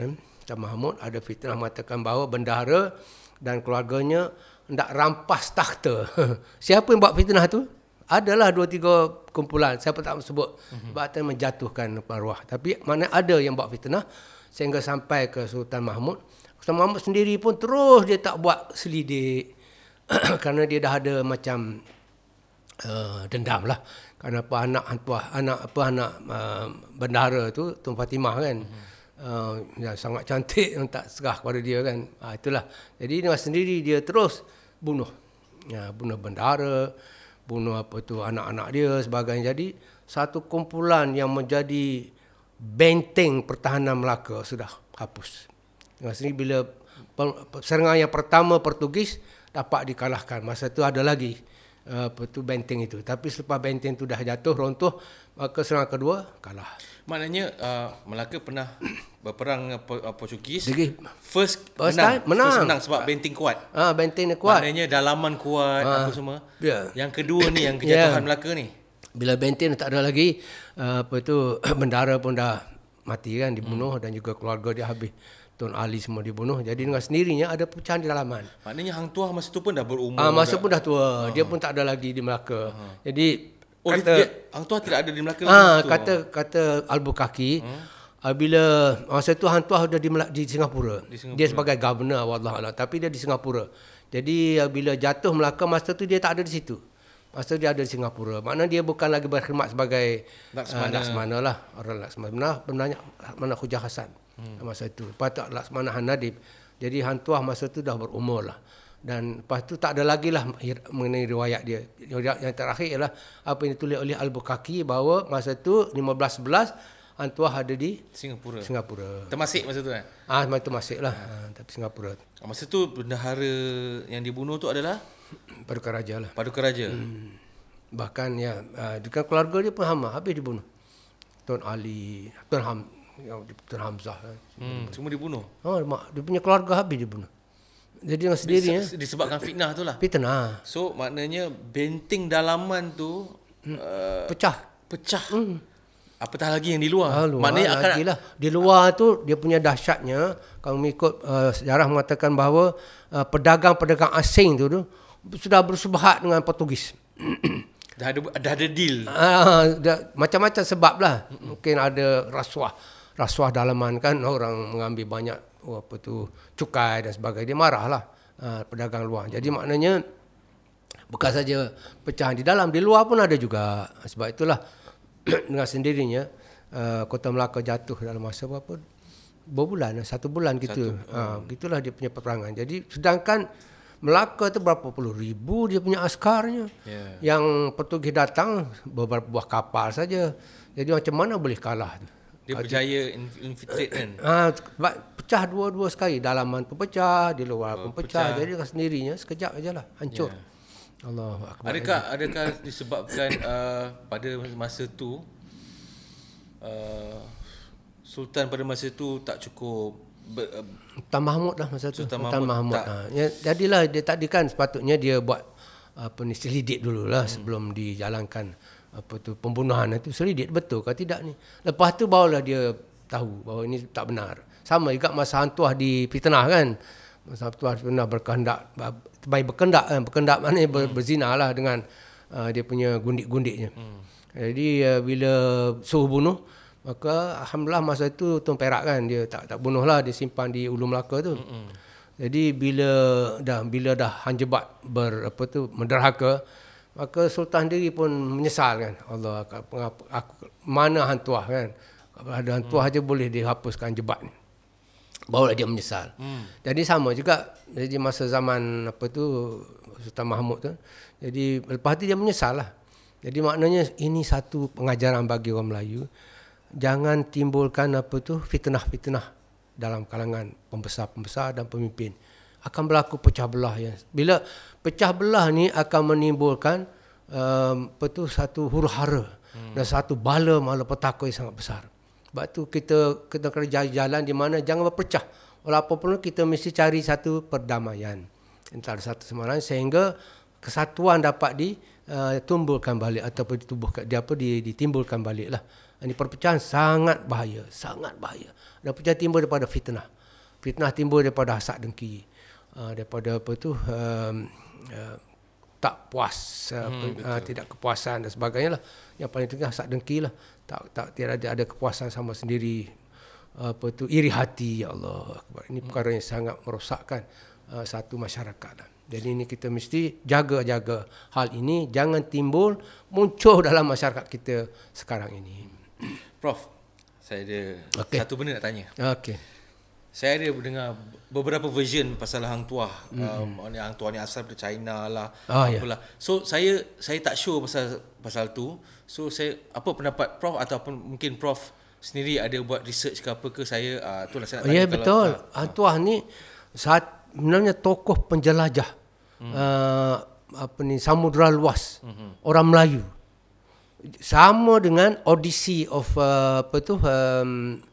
ada fitnah mengatakan bahawa bendahara dan keluarganya hendak rampas takhta. Siapa yang buat fitnah tu? Adalah 2-3 kumpulan, saya pun tak sebut sebab akan menjatuhkan maruah. Tapi mana ada yang buat fitnah sehingga sampai ke Sultan Mahmud. Sultan Mahmud sendiri pun terus dia tak buat selidik kerana dia dah ada macam dendam lah. Kerana anak bendahara tu Tun Fatimah kan, yang sangat cantik, yang tak serah kepada dia kan. Itulah. Jadi dengan sendiri dia terus bunuh bendahara, bunuh anak-anak dia sebagainya. Jadi satu kumpulan yang menjadi benteng pertahanan Melaka sudah hapus. Dengan sini bila serangan yang pertama Portugis dapat dikalahkan, masa itu ada lagi benteng itu. Tapi selepas benteng itu dah jatuh, runtuh, maka serangan kedua kalah. Maknanya Melaka pernah berperang Portugis. First menang. menang. First menang sebab benteng kuat. Benteng ni kuat. Maknanya dalaman kuat, apa semua. Yeah. Yang kedua ni, yang kejatuhan Melaka ni. Bila benteng tak ada lagi, bendahara pun dah mati kan, dibunuh, dan juga keluarga dia habis. Tun Ali semua dibunuh. Jadi dengan sendirinya ada pecahan di dalaman. Maknanya Hang Tuah masa tu pun dah berumur. Masa pun dah tua. Dia pun tak ada lagi di Melaka. Jadi Hang Tuah tidak ada di Melaka lagi. Kata Al-Bukhari, bila masa tu Hang Tuah sudah di Singapura. Dia sebagai governor, wallahualam, tapi dia di Singapura. Jadi bila jatuh Melaka, masa tu dia tak ada di situ. Masa dia ada di Singapura. Maknanya dia bukan lagi berkhidmat sebagai Laksmana lah. Orang Laksmana benarnya Laksmana Khoja Hasan. Masa itu. Lepas tu Laksmana Han Nadib. Jadi Hang Tuah masa tu dah berumur lah. Dan lepas tu tak ada lagi lah mengenai riwayat dia. Yang terakhir ialah apa yang ditulis oleh Al-Bukhari bahawa masa tu 1511 Hang Tuah ada di Singapura. Termasik masa tu kan? Masa tu masik lah. Tapi Singapura. Masa tu bendahara yang dibunuh tu adalah? Paduka Raja lah. Paduka Raja. Bahkan ya, dengan keluarga dia pun habis dibunuh. Tun Ali, Tun Hamzah. Semua dibunuh? Dia punya keluarga habis dibunuh. Jadi dengan sendirinya. Disebabkan fitnah tu lah? Fitnah. So maknanya benteng dalaman tu pecah. Apatah lagi yang di luar. Maknanya akan lah. Di luar tu dia punya dahsyatnya, kalau mengikut sejarah mengatakan bahawa pedagang-pedagang asing tu sudah bersubhat dengan Portugis. Dah ada deal. Macam-macam sebab lah. Mungkin ada rasuah dalaman kan, orang mengambil banyak cukai dan sebagainya. Dia marah lah pedagang luar. Jadi maknanya bukan saja pecahan di dalam, di luar pun ada juga. Sebab itulah dengan sendirinya Kota Melaka jatuh dalam masa berapa? Berbulan, 1 bulan gitu. Gitulah dia punya peperangan. Jadi sedangkan Melaka tu berapa puluh ribu dia punya askarnya. Yang Portugis datang beberapa buah kapal saja. Jadi macam mana boleh kalah tu? Dia berjaya infiltrate kan? Pecah dua-dua sekali. Dalaman pun pecah, di luar pun pecah. Jadi sendirinya sekejap ajalah hancur. Allahu Akbar. Adakah disebabkan pada masa tu Sultan pada masa tu tak cukup Sultan Mahmud lah masa tu. Sultan Mahmud. Jadilah dia tadi kan sepatutnya dia buat selidik dululah sebelum dijalankan pembunuhan itu. Selidik betul ke tidak ni. Lepas tu barulah dia tahu bahawa ini tak benar. Sama juga masa Hang Tuah difitnah kan. Masa Hang Tuah pernah berkendak maknanya berzina lah dengan dia punya gundik-gundiknya. Jadi bila suruh bunuh, maka alhamdulillah masa itu Tun Perak kan, dia tak bunuh lah, dia simpan di Ulu Melaka tu. Jadi bila dah hanjebat menderhaka, maka Sultan sendiri pun menyesal kan. Allah, mana Hang Tuah kan, Ada hang tuah aja boleh dihapuskan jebat ni. Barulah dia menyesal. Jadi sama juga, jadi masa zaman Sultan Mahmud tu, jadi lepas tu dia menyesal lah. Jadi maknanya ini satu pengajaran bagi orang Melayu, jangan timbulkan fitnah-fitnah dalam kalangan pembesar-pembesar dan pemimpin. Akan berlaku pecah belah ya. Bila pecah belah ni akan menimbulkan satu huru-hara dan satu bala malapetaka yang sangat besar. Sebab tu kita kena jalan di mana jangan berpecah. Walaupun kita mesti cari satu perdamaian antara satu sama lain sehingga kesatuan dapat ditimbulkan balik ataupun ditimbulkan balik lah. Ini perpecahan sangat bahaya, sangat bahaya. Dan perpecahan timbul daripada fitnah. Fitnah timbul daripada hasad dengki, daripada tak puas, tidak kepuasan dan sebagainya lah. Yang paling tinggi hasad dengki lah. Tidak ada kepuasan sama sendiri, iri hati, ya Allah. Ini perkara yang sangat merosakkan satu masyarakat lah. Jadi ini kita mesti jaga-jaga hal ini jangan muncul dalam masyarakat kita sekarang ini. Prof, saya ada satu benda nak tanya. Okey. Saya ada dengar beberapa version pasal hang tuah. Hang tuah ni asal dari China lah, apalah. Yeah. So saya tak sure pasal tu. So apa pendapat Prof ataupun mungkin Prof sendiri ada buat research ke apa ke? Saya itulah saya nak tanya. Ya, betul. Hang tuah ni sebenarnya tokoh penjelajah samudra luas, orang Melayu. Sama dengan Odyssey of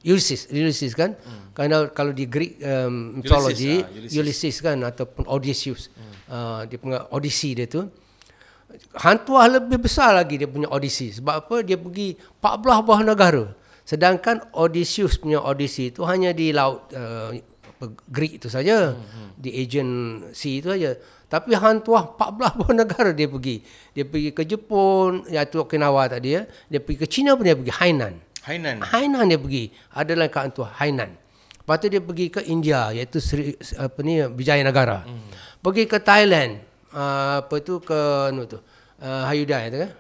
Ulysses kan? Kalau di Greek mythology Ulysses kan ataupun Odysseus. Dia punya Odyssey dia tu. Hang tuah lebih besar lagi dia punya Odyssey. Sebab apa? Dia pergi 14 buah negara. Sedangkan Odysseus punya Odyssey itu hanya di laut Greek itu saja, di Aegean Sea itu saja. Tapi hang tuah 14 buah negara dia pergi. Dia pergi ke Jepun, iaitu Okinawa tadi ya. Dia pergi ke China pun dia pergi, Hainan dia pergi. Adalah hang tuah Hainan. Lepas tu dia pergi ke India, iaitu Vijayanagara. Pergi ke Thailand, Ayutthaya tu kan?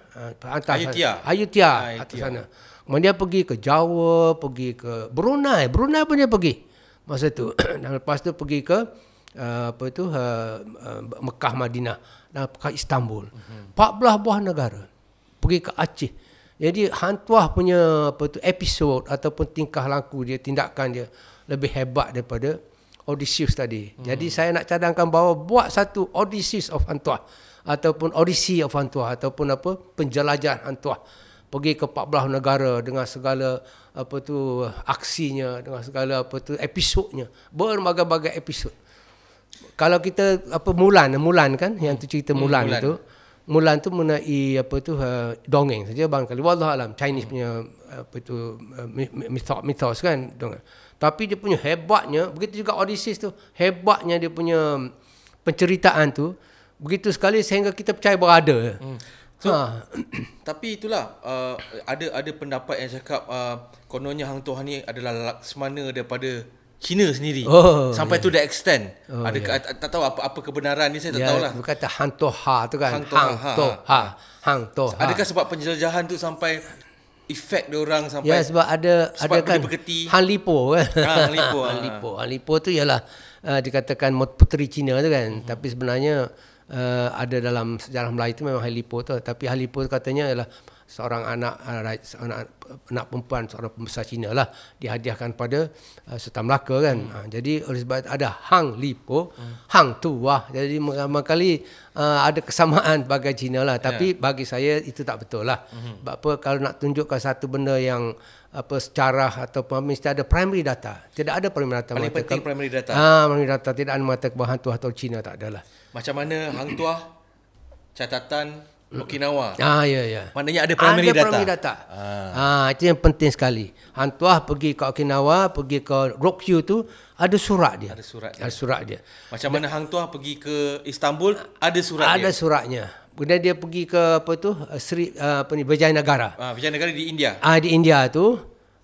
Ayutthaya atas sana. Kemudian dia pergi ke Jawa, pergi ke Brunei pun dia pergi masa tu. Dan lepas tu pergi ke Mekah, Madinah dan ke Istanbul. 14 buah negara. Pergi ke Aceh. Jadi hang tuah punya episod ataupun tingkah laku dia, tindakan dia lebih hebat daripada Odysseus tadi. Jadi saya nak cadangkan bahawa buat satu Odysseus of hang tuah ataupun Odyssey of hang tuah ataupun penjelajahan hang tuah. Pergi ke 14 negara dengan segala aksinya, dengan segala episodnya, berbagai-bagai episod. Kalau kita Mulan kan, yang tu cerita Mulan tu mengenai dongeng saja barangkali, wallahu alam, Chinese punya mythos kan dongeng. Tapi dia punya hebatnya, begitu juga Odysseus tu, hebatnya dia punya penceritaan tu begitu sekali sehingga kita percaya berada. So, tapi itulah ada pendapat yang cakap kononnya hang tuah ni adalah laksamana daripada Cina sendiri. Sampai to the extent. Tak tahu apa kebenaran ni, saya tak tahulah. Dia kata hang tuah tu kan. Hang tuah. Adakah sebab penjelajahan tu sampai efek dia orang sampai? Ya, sebab ada kan Hang Lipo kan. Hang Lipo tu ialah dikatakan puteri Cina tu kan. Tapi sebenarnya ada dalam sejarah Melayu itu memang Hang Lipo tu. Tapi Hang Lipo katanya ialah seorang anak perempuan seorang pembesar Cina lah, dihadiahkan pada Sultan Melaka kan. Jadi oleh sebab ada Hang Lipo, Hang tuah. Jadi kali ada kesamaan sebagai Cina lah. Tapi bagi saya itu tak betul lah. Sebab apa, kalau nak tunjukkan satu benda yang sejarah ataupun mesti ada primary data. Tidak ada primary data. Paling penting primary data. Primary data tidak ada mengatakan bahawa Hang tuah atau Cina, tak adalah. Macam mana hang tuah catatan Okinawa. Ya. Maknanya ada primary data. Itu yang penting sekali. Hang tuah pergi ke Okinawa, pergi ke Ryukyu tu, ada surat dia. Ada surat dia. Macam mana hang tuah pergi ke Istanbul, ada surat dia. Ada suratnya. Kemudian dia pergi ke Vijayanagara. Vijayanagara di India. Di India tu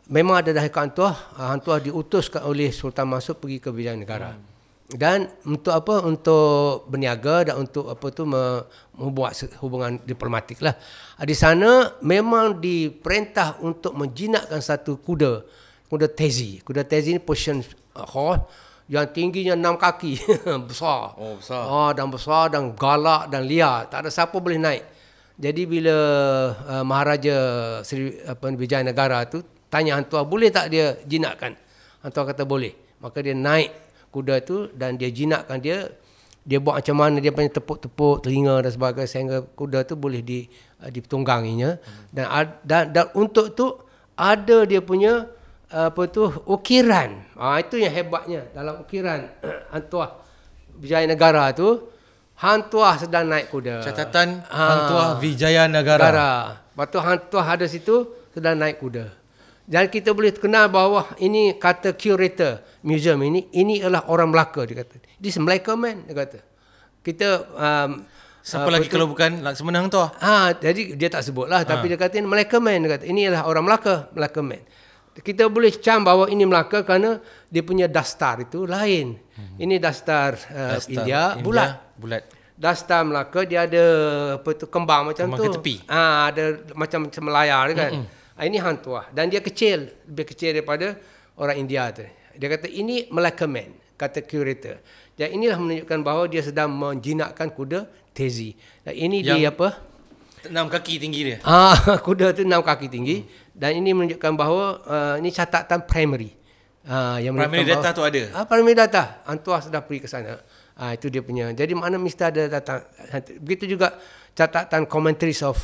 memang ada dah hang tuah diutuskan oleh Sultan Masud pergi ke Vijayanagara. Dan untuk apa? Untuk berniaga dan untuk apa tu membuat hubungan diplomatik lah. Di sana memang diperintah untuk menjinakkan satu kuda Tezi. Kuda Tezi ni Persian horse yang tingginya 6 kaki. Besar. Oh, besar. Dan besar dan galak dan liar. Tak ada siapa boleh naik. Jadi bila Maharaja Vijayanagara tu tanya Hang Tuah, boleh tak dia jinakkan? Hang Tuah kata boleh. Maka dia naik kuda tu dan dia jinakkan dia buat macam mana, dia punya tepuk-tepuk telinga dan sebagainya sehingga kuda tu boleh ditungganginya. Dan untuk tu ada dia punya ukiran. Itu yang hebatnya dalam ukiran Hang Tuah Vijayanagara tu. Hang Tuah sedang naik kuda. Catatan Hang Tuah Vijayanagara. Lepas tu Hang Tuah ada situ sedang naik kuda. Dan kita boleh kenal bahawa ini kata curator museum ini adalah orang Melaka, dia kata. This Melaka man, dia kata. Kita siapa lagi kalau bukan Laksamana Hang Tuah? Jadi dia tak sebut lah, tapi dia kata ini Melaka man, dia kata. Ini adalah orang Melaka man. Kita boleh cam bahawa ini Melaka kerana dia punya dastar itu lain. Ini dastar India bulat. Dastar Melaka dia ada kembang macam tu. Kembang ke tepi. Ada macam melayar kan. Ini Hang Tuah dan dia kecil, lebih kecil daripada orang India tu. Dia kata ini Melaka man, kata curator. Dan inilah menunjukkan bahawa dia sedang menjinakkan kuda Tezi. Dan ini yang dia apa? 6 kaki tinggi dia. Kuda tu 6 kaki tinggi. Dan ini menunjukkan bahawa ini catatan primary. Yang primary data tu ada? Primary data. Hang Tuah sudah pergi ke sana. Itu dia punya. Jadi mana mesti ada datang. Begitu juga catatan commentaries of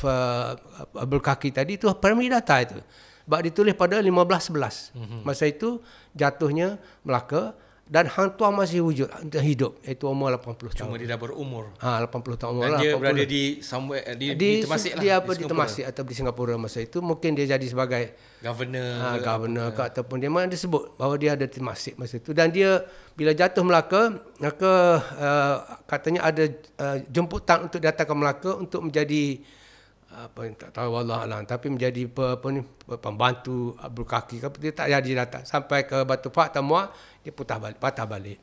Abdul Kaki tadi, itu primary data itu. Sebab ditulis pada 1511. Masa itu jatuhnya Melaka dan Hang Tuah masih wujud, hidup, iaitu umur 80 tahun. Cuma dia dah berumur. 80 tahun umur. Dan lah, dia 80. berada di somewhere di Temasek lah. Dia di Temasek atau di Singapura masa itu. Mungkin dia jadi sebagai governor ke ataupun dia mana disebut bahawa dia ada di Temasek masa itu. Dan dia bila jatuh Melaka, maka katanya ada jemputan untuk datang ke Melaka untuk menjadi tak tahu wallahualam, tapi menjadi pembantu Abdul Kaki. Dia tak jadi datang sampai ke Batu Pak Tamua, dia patah balik.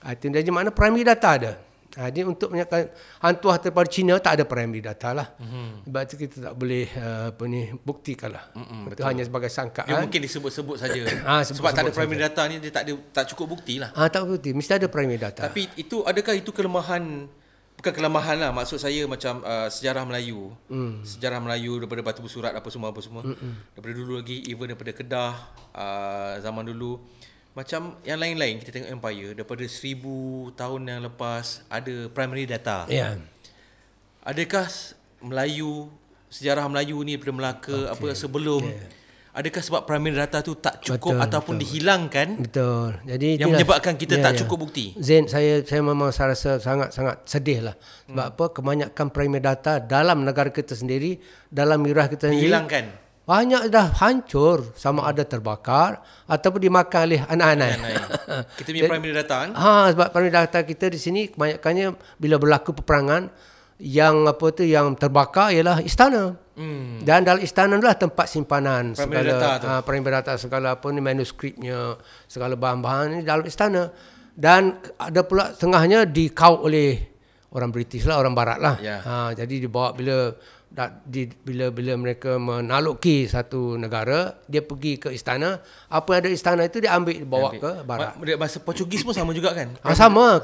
Itu jadi mana primary data ada. Jadi untuk menyatakan Hang Tuah daripada Cina tak ada primary data lah. Sebab itu kita tak boleh buktikan lah. Itu hanya sebagai sangkaan. Dia mungkin disebut-sebut saja. Sebab tak ada primary data ni, dia tak cukup bukti lah. Tak bukti, mesti ada primary data. Tapi adakah itu kelemahan? Bukan kelemahan lah, maksud saya macam sejarah Melayu. Sejarah Melayu daripada batu bersurat apa semua. Daripada dulu lagi, even daripada Kedah, zaman dulu. Macam yang lain-lain, kita tengok Empire, daripada 1000 tahun yang lepas, ada primary data. Ya. Adakah sejarah Melayu ni daripada Melaka, sebelum, adakah sebab primary data tu tak cukup ataupun dihilangkan? Betul. Jadi yang menyebabkan kita tak cukup bukti. Zain, saya memang rasa sangat sedih lah. Sebab apa? Kebanyakan primary data dalam negara kita sendiri, dalam wilayah kita sendiri, dihilangkan. Banyak dah hancur, sama ada terbakar ataupun dimakan oleh anak-anak. Kita punya primary data kan? Sebab primary data kita di sini kebanyakannya bila berlaku peperangan, yang terbakar ialah istana. Dan dalam istana itulah tempat simpanan primary data segala manuskripnya, segala bahan-bahan ni dalam istana. Dan ada pula setengahnya dikau oleh orang British lah, orang Barat lah. Jadi dibawa bila mereka menaluki satu negara, dia pergi ke istana, apa yang ada istana itu dia dibawa ke Barat. Bahasa Portugis pun sama juga kan? Sama.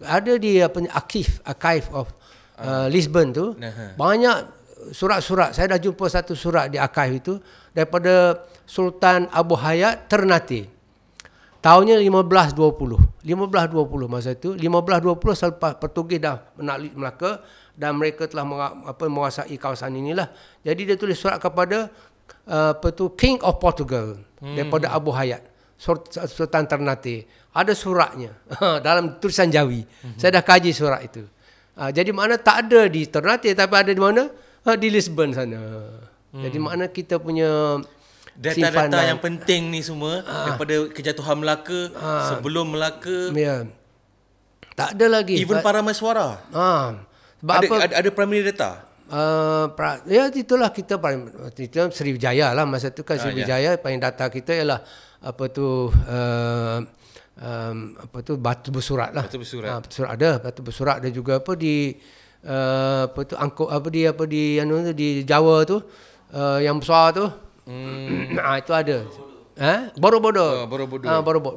Ada di archive of Lisbon tu, banyak surat-surat. Saya dah jumpa satu surat di archive itu daripada Sultan Abu Hayat Ternate. Tahunnya 1520 masa itu. 1520 selepas Portugis dah menakluk Melaka dan mereka telah menguasai kawasan inilah. Jadi dia tulis surat kepada King of Portugal daripada Abu Hayat, Sultan Ternate. Ada suratnya dalam tulisan Jawi. Saya dah kaji surat itu. Jadi mana tak ada di Ternate, tapi ada di mana? Di Lisbon sana. Jadi mana kita punya data-data yang penting ni semua daripada kejatuhan Melaka, sebelum Melaka, tak ada lagi. Even Parameswara. Ada primary data. Itulah kita Sriwijaya lah masa tu kan. Sriwijaya paling data kita ialah apa tu batu bersurat lah. Batu bersurat. Batu bersurat ada, batu bersurat ada juga apa di apa tu angkut apa di anu tu di Jawa tu yang besar tu. Itu ada. Borobudur.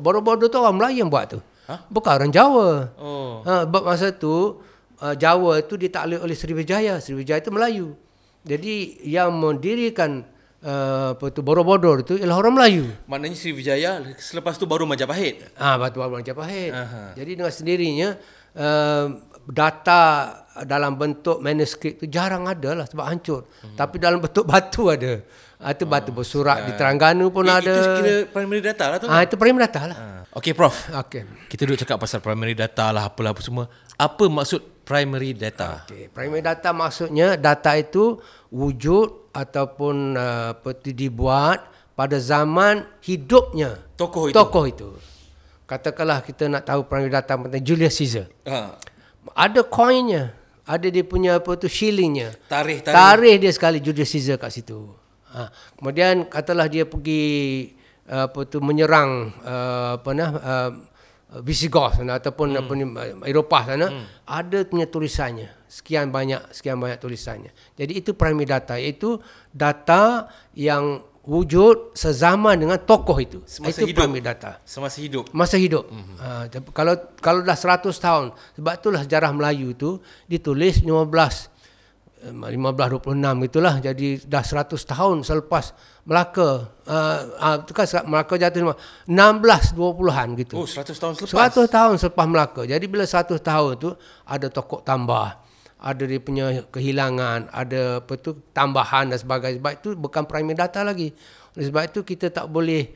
Borobudur tu orang Melayu yang buat tu. Bukan orang Jawa. Masa tu Jawa tu ditakluk oleh Sriwijaya. Sriwijaya itu Melayu. Jadi yang mendirikan Borobudur itu ialah orang Melayu. Maknanya Sriwijaya selepas tu baru Majapahit. Baru Majapahit. Jadi dengan sendirinya data dalam bentuk manuskrip tu jarang ada lah sebab hancur. Tapi dalam bentuk batu ada. Itu batu bersurat di Terengganu pun ada. Itu kira primary data lah tu. Itu primary data lah. Okey Prof. Okey. Kita duduk cakap pasal primary data lah apalah apa semua. Apa maksud primary data? Okey, primary data maksudnya data itu wujud ataupun dibuat pada zaman hidupnya tokoh itu. Katakanlah kita nak tahu primary data tentang Julius Caesar. Ada koinnya, ada dia punya shillingnya. Tarikh dia sekali Julius Caesar kat situ. Kemudian katalah dia pergi menyerang Visigoth ataupun Eropah sana, ada punya tulisannya. Sekian banyak tulisannya. Jadi itu primary data, iaitu data yang wujud sezaman dengan tokoh itu. Semasa itu hidup. Primary data. Masa hidup. Kalau dah 100 tahun, sebab itulah sejarah Melayu tu ditulis 1526 gitulah. Jadi dah 100 tahun selepas Melaka. Itu kan Melaka jatuh 1620-an gitu. 100 tahun selepas. 100 tahun selepas Melaka. Jadi bila 100 tahun tu ada tokoh tambah, ada dia punya kehilangan, ada tambahan dan sebagainya. Sebab itu bukan primary data lagi. Oleh sebab itu kita tak boleh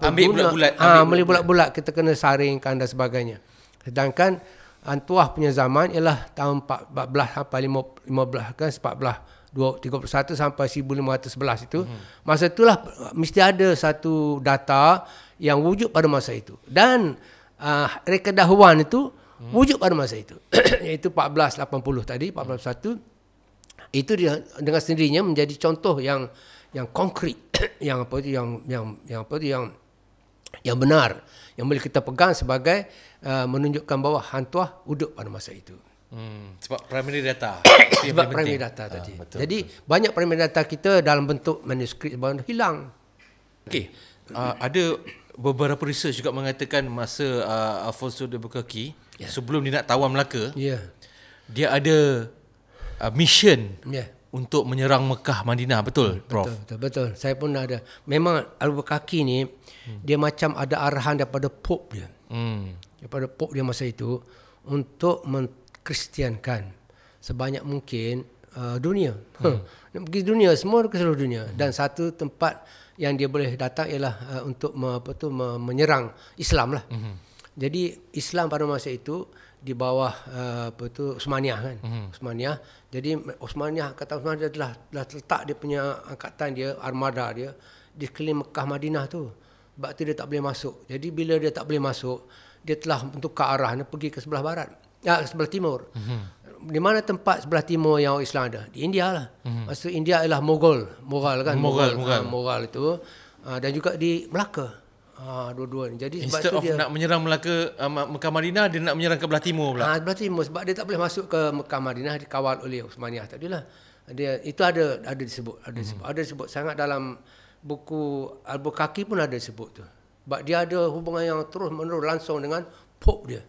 ambil bulat-bulat, kita kena saringkan dan sebagainya. Sedangkan Antuah punya zaman ialah tahun 14 sampai 15 kan 31 sampai 1511 itu. Masa itulah mesti ada satu data yang wujud pada masa itu. Dan rekedahuan itu wujud pada masa itu. Iaitu 1480 tadi, 1401. Itu dia dengan sendirinya menjadi contoh yang konkret, yang benar, yang boleh kita pegang sebagai menunjukkan bahawa Antuah wujud pada masa itu. Sebab primary data. Sebab primary data tadi. Betul, jadi banyak primary data kita dalam bentuk manuskrip hilang. Okey. Ada beberapa research juga mengatakan masa Alfonso de Albuquerque sebelum dia nak tawan Melaka, dia ada mission untuk menyerang Mekah Madinah, betul Prof? Betul. Saya pun ada. Memang Albuquerque ni dia macam ada arahan daripada Pope dia. Daripada Pope dia masa itu untuk mengkristiankan sebanyak mungkin dunia. Pergi dunia, semua ke seluruh dunia. Dan satu tempat yang dia boleh datang ialah untuk menyerang Islam lah. Jadi Islam pada masa itu di bawah Utsmaniyah kan. Utsmaniyah. Jadi kata Utsmaniyah telah letak dia punya angkatan dia, armada dia di sekeliling Mekah Madinah tu. Sebab tu dia tak boleh masuk. Jadi bila dia tak boleh masuk, dia telah tukar arah, dia pergi ke sebelah barat. Sebelah timur. Di mana tempat sebelah timur yang Islam ada? Di India lah. Maksud India ialah Mughal kan. Mughal itu. Dan juga di Melaka. Dua-dua ni. Jadi sebab instead tu of nak menyerang Melaka, Mekah Madinah, dia nak menyerang ke belah timur pula. Belah timur, sebab dia tak boleh masuk ke Mekah Madinah, dikawal oleh Utsmaniyah tadilah. Dia itu ada disebut sangat dalam buku Albuquerque pun ada disebut tu. Sebab dia ada hubungan yang terus menerus langsung dengan Pope dia.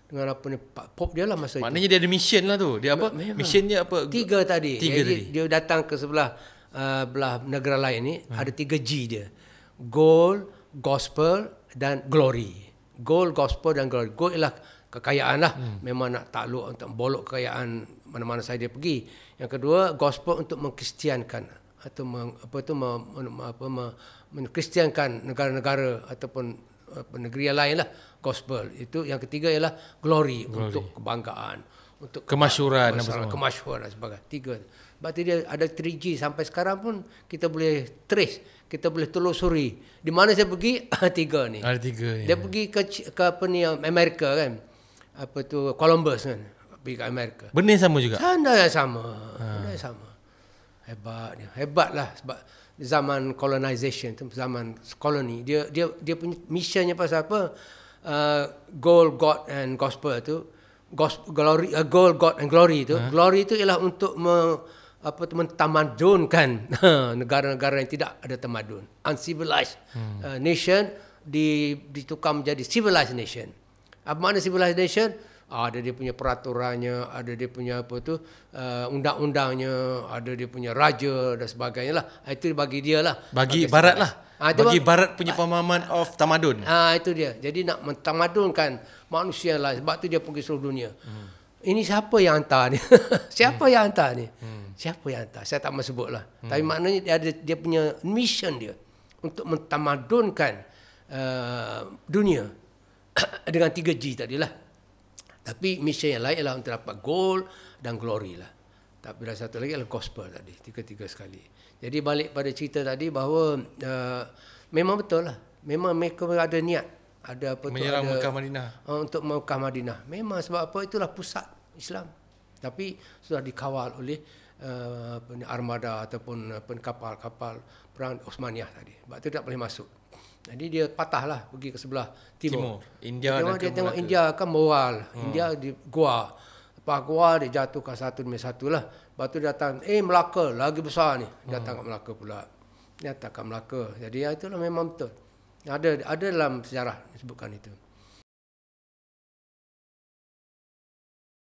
Dengan apa ni, Pope dia lah masa itu. Maknanya dia ada mission lah tu. Dia apa? Mission dia apa? Tiga tadi. Dia datang ke sebelah belah negara lain ni, ada 3 G dia. Gold, Gospel dan Glory. Gold, Gospel dan Glory. Gold ialah kekayaan lah. Memang nak takluk untuk bolok kekayaan mana-mana saya dia pergi. Yang kedua, Gospel untuk mengkristiankan atau mengkristiankan negara-negara ataupun negeri yang lain lah. Gospel. Itu yang ketiga ialah glory. Untuk kebanggaan, untuk kemasyhuran dan sebagainya. 3. Sebab dia ada 3G sampai sekarang pun kita boleh trace, kita boleh telusuri di mana saya pergi. 3 ni. Ada 3. Dia pergi ke apa ni, Amerika kan. Apa tu, Columbus kan. Pergi ke Amerika. Benda sama juga. Benda yang sama. Hebatlah sebab zaman colonization tu, zaman koloni, dia punya missionnya pasal apa? goal, God and gospel tu, glory, goal, God and glory tu. Glory tu ialah untuk mentamadunkan negara-negara yang tidak ada tamadun, uncivilized nation ditukar menjadi civilized nation. Apa makna civilized nation? Ada dia punya peraturannya, ada dia punya undang-undangnya, ada dia punya raja dan sebagainya lah. Itu bagi dia lah. Bagi barat lah. Bagi barat punya pemahaman of tamadun. Itu dia. Jadi nak mentamadunkan manusia lah. Sebab tu dia pergi seluruh dunia. Ini siapa yang hantar ni? Siapa yang hantar ni? Siapa yang hantar? Saya tak mahu sebut lah. Tapi maknanya dia punya mission dia untuk mentamadunkan dunia dengan 3G tadi lah. Tapi mission yang lain adalah untuk dapat gold dan glory lah. Tapi ada satu lagi adalah gospel tadi. Tiga-tiga sekali. Jadi balik pada cerita tadi bahawa memang betul lah. Memang mereka ada niat. Ada apa menyerang Mekah Madinah. Untuk Mekah Madinah. Memang sebab apa, itulah pusat Islam. Tapi sudah dikawal oleh armada ataupun kapal-kapal perang Osmaniyah tadi. Sebab itu tak boleh masuk. Jadi dia patahlah pergi ke sebelah timur. India dan dia tengok India kan moral. India di Goa. Lepas Goa dia jatuhkan satu demi satu lah. Lepas tu datang, Melaka lagi besar ni. Datang kat Melaka pula. Datang kat Melaka. Jadi itulah memang betul. Ada dalam sejarah disebutkan itu.